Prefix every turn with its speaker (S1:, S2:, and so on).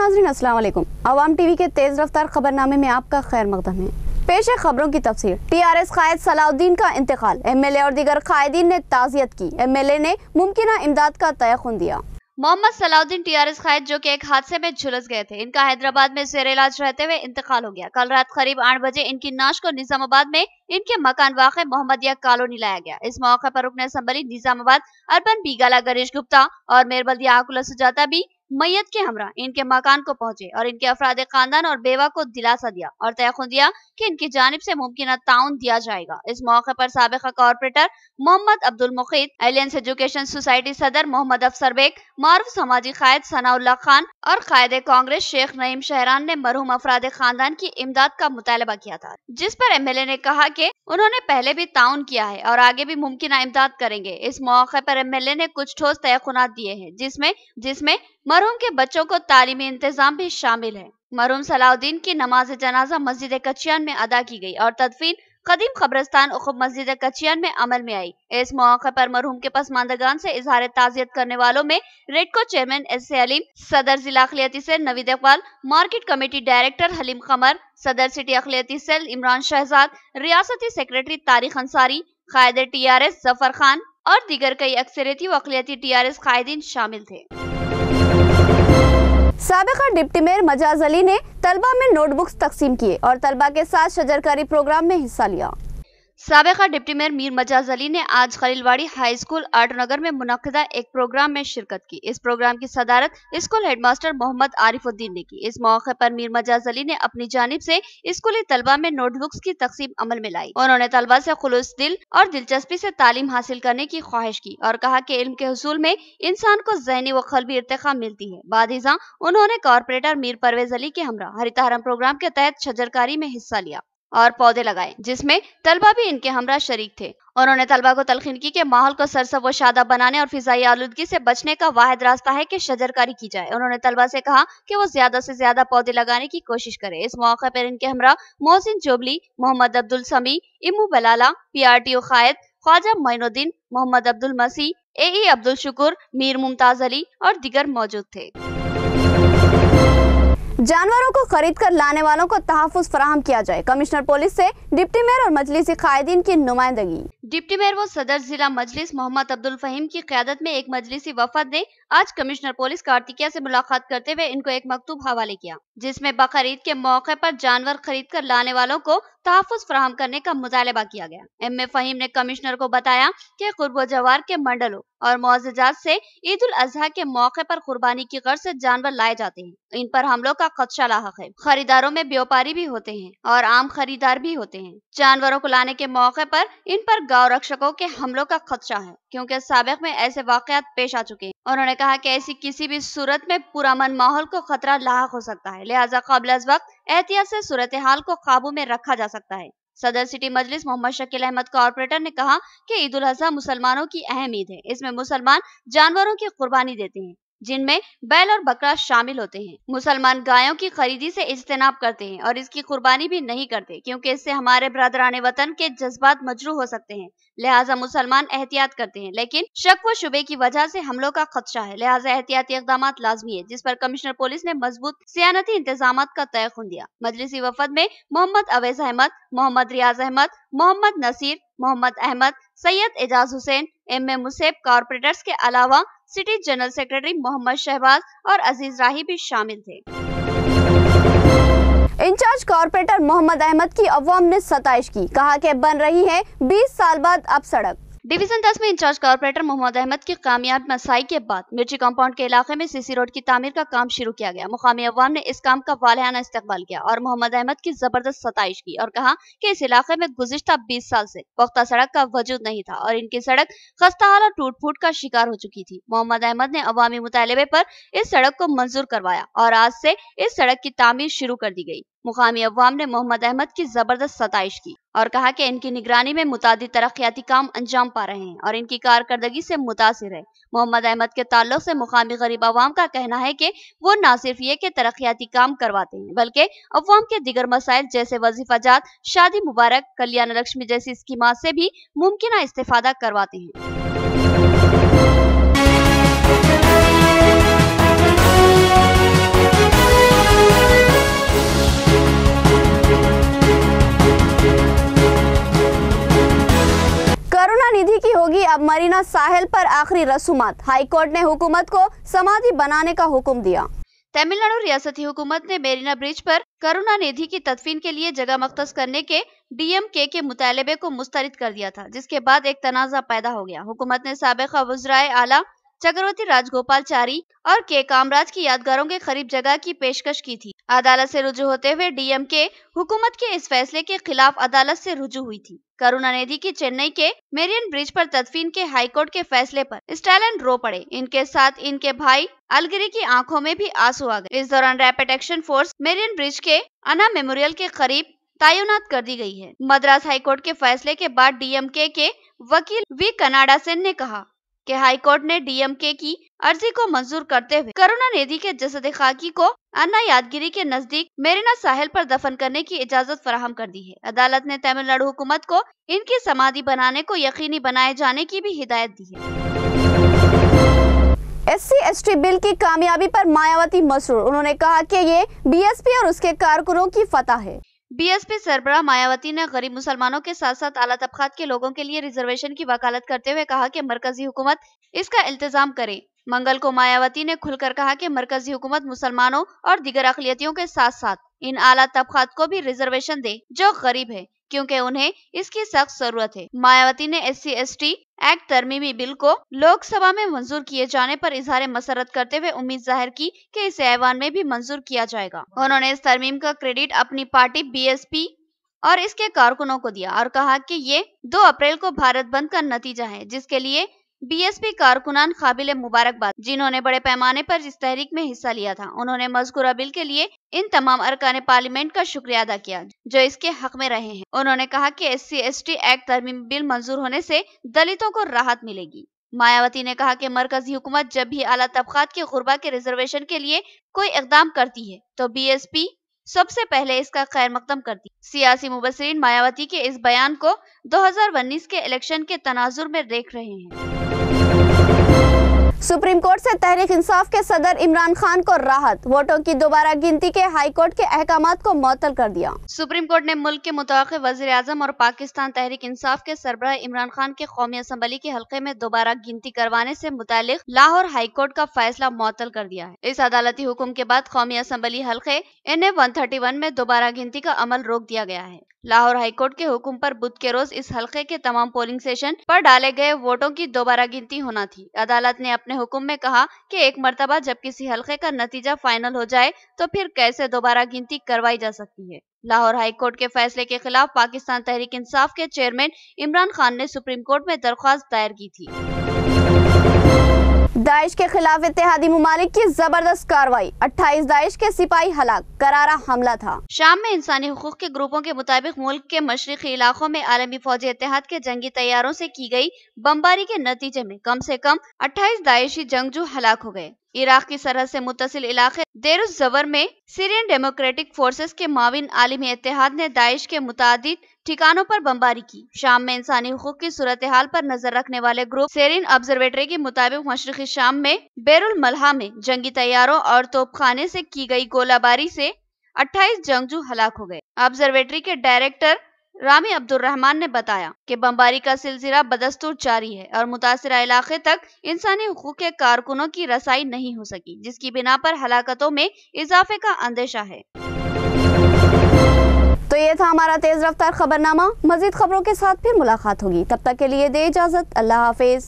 S1: नाज़रीन अस्सलाम वालेकुम। अवाम टीवी के तेज रफ्तार खबरनामे में आपका खैर मकदम है। पेश है खबरों की तफसीर। टीआरएस कायद सलाउद्दीन का इंतकाल, एमएलए और दीगर कायदीन ने ताज़ियत की। एमएलए ने मुमकिना इमदाद का तयक़ुन दिया।
S2: मोहम्मद सलाउद्दीन टीआरएस कायद जो कि एक हादसे में झुलस गए थे, इनका हैदराबाद में ज़ेर इलाज रहते हुए इंतकाल हो गया। कल रात करीब 8 बजे इनकी नाश को निजामाबाद में इनके मकान वाक़े मोहम्मदिया कॉलोनी लाया गया। इस मौके पर रुकन असम्बली निजामाबाद अर्बन बीगाला गणेश गुप्ता और मेयर बल्दिया आकुला सुजाता भी मैयत के हमरा इनके मकान को पहुंचे और इनके अफराद खानदान और बेवा को दिलासा दिया और तयक़ुन दिया कि इनकी जानिब से मुमकिन ताउन दिया जाएगा। इस मौके पर साबिक़ा corporator Mohammad Abdul Muqeet, aliens education society सदर मोहम्मद अफसर बेग, मारूफ समाजी कायद सनाउल्लाह खान और कायद कांग्रेस शेख नईम शहरान ने मरहूम अफराद खानदान की इमदाद का मुतालबा किया था, जिस पर एमएलए ने कहा कि उन्होंने पहले भी ताउन किया है और आगे भी मुमकिन इमदाद करेंगे। इस मौके पर एमएलए ने कुछ ठोस तयक़ुनात दिए हैं, जिसमें मरहूम के बच्चों को तालीमी इंतजाम भी शामिल है। मरहूम सलाउद्दीन की नमाज जनाजा मस्जिद कचियान में अदा की गई और तदफीन कदीम कब्रिस्तान उखुब मस्जिद कचियान में अमल में आई। इस मौके पर मरहूम के पसमानदगान से इजहार ताज़ियत करने वालों में रेडको चेयरमैन एस.ए. अलीम, सदर जिला अखिलियती cell Naveed Iqbal, market committee director Haleem Qamar, सदर सिटी अखिलियती सेल इमरान शहजाद, रियासती सेक्रेटरी तारिक अंसारी, कायद टीआरएस जफर खान और दीगर कई अक्सरियती व अखिलियती टीआरएस कायदीन शामिल थे।
S1: साबिक़ा डिप्टी मेयर मजाज अली ने तलबा में नोटबुक्स तकसीम किए और तलबा के साथ शजरकारी प्रोग्राम में हिस्सा लिया।
S2: साबिक़ा डिप्टी मेयर मीर मजाज अली ने आज खलीलवाड़ी हाई स्कूल आटोनगर में मुनक्किदा एक प्रोग्राम में शिरकत की। इस प्रोग्राम की सदारत स्कूल हेडमास्टर मोहम्मद आरिफुद्दीन ने की। इस मौके पर मीर मजाज अली ने अपनी जानिब से स्कूली तलबा में नोटबुक्स की तकसीम अमल में लाई। उन्होंने तलबा से खुलूस दिल और दिलचस्पी से तालीम हासिल करने की ख्वाहिश की और कहा कि इल्म के हुसूल में इंसान को ज़हनी व क़ल्बी इर्तिक़ा मिलती है। बादिज़ा उन्होंने कॉर्पोरेटर मीर परवेज अली के हमरा हरितहारम प्रोग्राम के तहत शजरकारी में हिस्सा लिया और पौधे लगाए, जिसमें तलबा भी इनके हमरा शरीक थे। उन्होंने तलबा को तलखीन की कि माहौल को सरसब व शादाब बनाने और फिजाई आलूदगी से बचने का वाहिद रास्ता है कि शजरकारी की जाए। उन्होंने तलबा से कहा कि वो ज्यादा से ज्यादा पौधे लगाने की कोशिश करे। इस मौके पर इनके हमरा मोहसिन जोबली, मोहम्मद अब्दुल समी, इमू बलाला, पीआरटीओ कायद ख्वाजा मोइनुद्दीन, मोहम्मद अब्दुल मसी, ए अब्दुल शुकुर, मीर मुमताज अली और दीगर मौजूद थे।
S1: जानवरों को खरीद कर लाने वालों को तहफ़्फ़ुज़ फराहम किया जाए। कमिश्नर पुलिस से डिप्टी मेयर और मजलिसी कायदीन की नुमाइंदगी।
S2: डिप्टी मेयर व सदर जिला मजलिस मोहम्मद अब्दुल फहीम की क़यादत में एक मजलिसी वफद ने आज कमिश्नर पुलिस कार्तिकिया से मुलाकात करते हुए इनको एक मकतूब हवाले किया, जिसमें बकरीद के मौके पर जानवर खरीद कर लाने वालों को तहफ़्फ़ुज़ फराहम करने का मुतालबा किया गया। एम.ए. फहीम ने कमिश्नर को बताया कि कुर्ब व जवार के मंडलों और मुअज़्ज़ज़ात से ईद उल अज़हा के मौके पर कुर्बानी की गर्ज से जानवर लाए जाते हैं। इन पर हमलों का खदशा लाहक है। खरीदारों में व्यापारी भी होते हैं और आम खरीदार भी होते हैं। जानवरों को लाने के मौके पर इन पर गौ रक्षकों के हमलों का खदशा है, क्योंकि साबिक़ में ऐसे वाक़यात पेश आ चुके हैं। उन्होंने कहा कि ऐसी किसी भी सूरत में पुरअमन माहौल को खतरा लाहक हो सकता है, लिहाजा क़ब्ल अज़ वक्त एहतियात से सूरत हाल को काबू में रखा जा सकता है। सदर सिटी मजलिस मोहम्मद शकील अहमद कॉर्पोरेटर ने कहा कि ईद उल अज़हा मुसलमानों की अहम ईद है। इसमें मुसलमान जानवरों की कुर्बानी देते हैं, जिनमें बैल और बकरा शामिल होते हैं। मुसलमान गायों की खरीदी से इज्तिनाब करते हैं और इसकी कुर्बानी भी नहीं करते, क्योंकि इससे हमारे बरदराने वतन के जज्बात मजरूह हो सकते हैं। लिहाजा मुसलमान एहतियात करते हैं, लेकिन शक व शुबे की वजह से हमलों का खदशा है। लिहाजा एहतियाती इक़दामात लाजमी है, जिस पर कमिश्नर पुलिस ने मजबूत सियानती इंतजामात का तयक़ुन दिया। मजलिसी वफद में मोहम्मद अवैस अहमद, मोहम्मद रियाज अहमद, मोहम्मद नसीर, मोहम्मद अहमद, सैयद एजाज हुसैन, एम.ए. मुसेब कॉर्पोरेटर्स के अलावा city general secretary Mohammad Shahbaz और अजीज राही भी शामिल थे।
S1: इंचार्ज कॉर्पोरेटर मोहम्मद अहमद की अवाम ने सताइश की, कहा कि बन रही है 20 साल बाद अब सड़क।
S2: डिवीजन 10 में इंचार्ज कॉर्पोरेटर मोहम्मद अहमद की कामयाब मसाई के बाद मिर्ची कंपाउंड के इलाके में सीसी रोड की तामीर का काम शुरू किया गया। मुकामी अवाम ने इस काम का वालियाना इस्तकबाल किया और मोहम्मद अहमद की जबरदस्त सताइश की और कहा कि इस इलाके में गुज़िश्ता 20 साल से पुख्ता सड़क का वजूद नहीं था और इनकी सड़क खस्ताहाल और टूट फूट का शिकार हो चुकी थी। मोहम्मद अहमद ने अवामी मुतालबे पर इस सड़क को मंजूर करवाया और आज से इस सड़क की तामीर शुरू कर दी गई। मुकामी अवाम ने मोहम्मद अहमद की जबरदस्त सताइश की और कहा कि इनकी निगरानी में मुतादिद तरक्याती काम अंजाम पा रहे हैं और इनकी कारकर्दगी से मुतासिर है। मोहम्मद अहमद के ताल्लुक से मुकामी गरीब अवाम का कहना है कि वो न सिर्फ ये कि तरक्याती काम करवाते हैं, बल्कि अवाम के दिगर मसाइल जैसे वजीफाजात, शादी मुबारक, कल्याण लक्ष्मी जैसी स्कीमात से भी मुमकिन इस्तेफादा करवाते हैं।
S1: करुणानिधि की होगी अब मरीना साहिल पर आखिरी रसूमात। हाई कोर्ट ने हुकूमत को समाधि बनाने का हुक्म दिया।
S2: तमिलनाडु रियासती हुकूमत ने मेरीना ब्रिज पर करुणानिधि की तदफीन के लिए जगह मख्तस करने के DMK के मुतालबे को मुस्तरद कर दिया था, जिसके बाद एक तनाज़ा पैदा हो गया। हुकूमत ने साबिक़ा वज़राए आला चक्रवर्ती राजगोपालचारी और के कामराज की यादगारों के करीब जगह की पेशकश की थी। अदालत से रुजू होते हुए DMK हुकूमत के इस फैसले के खिलाफ अदालत से रुजू हुई थी। करुणानिधि की चेन्नई के मेरियन ब्रिज पर तदफीन के हाईकोर्ट के फैसले पर स्टालिन रो पड़े। इनके साथ इनके भाई अलगिरी की आंखों में भी आंसू आ गए। इस दौरान रैपिड एक्शन फोर्स मेरियन ब्रिज के अन्ना मेमोरियल के करीब तैनात कर दी गई है। मद्रास हाईकोर्ट के फैसले के बाद DMK के वकील वी कनाडा सेन ने कहा कि हाईकोर्ट ने DMK की अर्जी को मंजूर करते हुए करुणानिधि के जसद खाकी को अन्ना यादगिरी के नजदीक मेरीना साहिल पर दफन करने की इजाजत फराहम कर दी है। अदालत ने तमिलनाडु हुकूमत को इनकी समाधि बनाने को यकीनी बनाए जाने की भी हिदायत दी है।
S1: SC/ST बिल की कामयाबी पर मायावती मसरूर। उन्होंने कहा कि ये BSP और उसके कारकुनों की फतह है।
S2: BSP सरबराह मायावती ने गरीब मुसलमानों के साथ साथ आला तबकात के लोगों के लिए रिजर्वेशन की वकालत करते हुए कहा कि मरकजी हुकूमत इसका इल्तिजाम करे। मंगल को मायावती ने खुलकर कहा कि मरकजी हुकूमत मुसलमानों और दीगर अक़लियतियों के साथ साथ इन आला तबकात को भी रिजर्वेशन दे जो गरीब है, क्योंकि उन्हें इसकी सख्त जरूरत है। मायावती ने SC/ST एक्ट तरमीमी बिल को लोकसभा में मंजूर किए जाने पर इजहार मसरत करते हुए उम्मीद जाहिर की कि इसे ऐवान में भी मंजूर किया जाएगा। उन्होंने इस तरमीम का क्रेडिट अपनी पार्टी BSP और इसके कारकुनों को दिया और कहा कि ये 2 अप्रैल को भारत बंद का नतीजा है, जिसके लिए BSP कारकुनान काबिल मुबारकबाद, जिन्होंने बड़े पैमाने पर इस तहरीक में हिस्सा लिया था। उन्होंने मज़कूरा बिल के लिए इन तमाम अरकान पार्लियामेंट का शुक्रिया अदा किया जो इसके हक में रहे हैं। उन्होंने कहा कि SC/ST एक्ट तरमीमी बिल मंजूर होने से दलितों को राहत मिलेगी। मायावती ने कहा कि मरकजी हुकूमत जब भी आला तबकात के गुरबा के रिजर्वेशन के लिए कोई इकदाम करती है तो BSP सबसे पहले इसका खैर मकदम करती। सियासी मुबस्सिरीन मायावती के इस बयान को 2019 के इलेक्शन के तनाजुर में देख रहे हैं।
S1: सुप्रीम कोर्ट से तहरीक इंसाफ के सदर इमरान खान को राहत। वोटों की दोबारा गिनती के हाई कोर्ट के अहकामात को मुअत्तल कर दिया।
S2: सुप्रीम कोर्ट ने मुल्क के मुतवक्किल वज़ीर आज़म और पाकिस्तान तहरीक इंसाफ के सरबराह इमरान खान के कौमी असम्बली के हल्के में दोबारा गिनती करवाने से मुतालिक लाहौर हाई कोर्ट का फैसला मुअत्तल कर दिया है। इस अदालती हुक्म के बाद कौमी असम्बली हल्के NA 131 में दोबारा गिनती का अमल रोक दिया गया है। लाहौर हाई कोर्ट के हुक्म पर बुध के रोज इस हल्के के तमाम पोलिंग स्टेशन पर डाले गए वोटों की दोबारा गिनती होना थी। अदालत ने अपने हुक्म में कहा कि एक मर्तबा जब किसी हल्के का नतीजा फाइनल हो जाए तो फिर कैसे दोबारा गिनती करवाई जा सकती है। लाहौर हाई कोर्ट के फैसले के खिलाफ पाकिस्तान तहरीक इंसाफ के चेयरमैन इमरान खान ने सुप्रीम कोर्ट में दरख्वास्त दायर की थी।
S1: दाइश के खिलाफ इत्तेहादी मुमालिक की जबरदस्त कार्रवाई। 28 दाइश के सिपाही हलाक। करारा हमला था।
S2: शाम में इंसानी हुकूक के ग्रुपों के मुताबिक मुल्क के मशरिकी इलाकों में आलमी फौजी इत्तेहाद के जंगी तैयारों से की गई बमबारी के नतीजे में कम से कम 28 दाइशी जंगजू हलाक हो गए। इराक की सरहद से मुत्तसिल इलाके देर ज़वर में सीरियन डेमोक्रेटिक फोर्सेस के माविन आलमी इत्तेहाद ने दाइश के मुतादिद ठिकानों पर बमबारी की। शाम में इंसानी हुकूक की सूरत हाल पर नजर रखने वाले ग्रुप सेरिन ऑब्जर्वेटरी के मुताबिक मशरिकी शाम में बेरुल मलहा में जंगी तैयारों और तोपखाने से की गई गोलाबारी से 28 जंगजू हलाक हो गए। ऑब्जर्वेटरी के डायरेक्टर रामी अब्दुर्रहमान ने बताया कि बमबारी का सिलसिला बदस्तूर जारी है और मुतासिरा इलाके तक इंसानी हुकूक के कारकुनों की रसाई नहीं हो सकी, जिसकी बिना पर हलाकतों में इजाफे का अंदेशा है।
S1: तो ये था हमारा तेज रफ्तार खबरनामा। मजीद खबरों के साथ फिर मुलाकात होगी, तब तक के लिए दे इजाजत। अल्लाह हाफिज।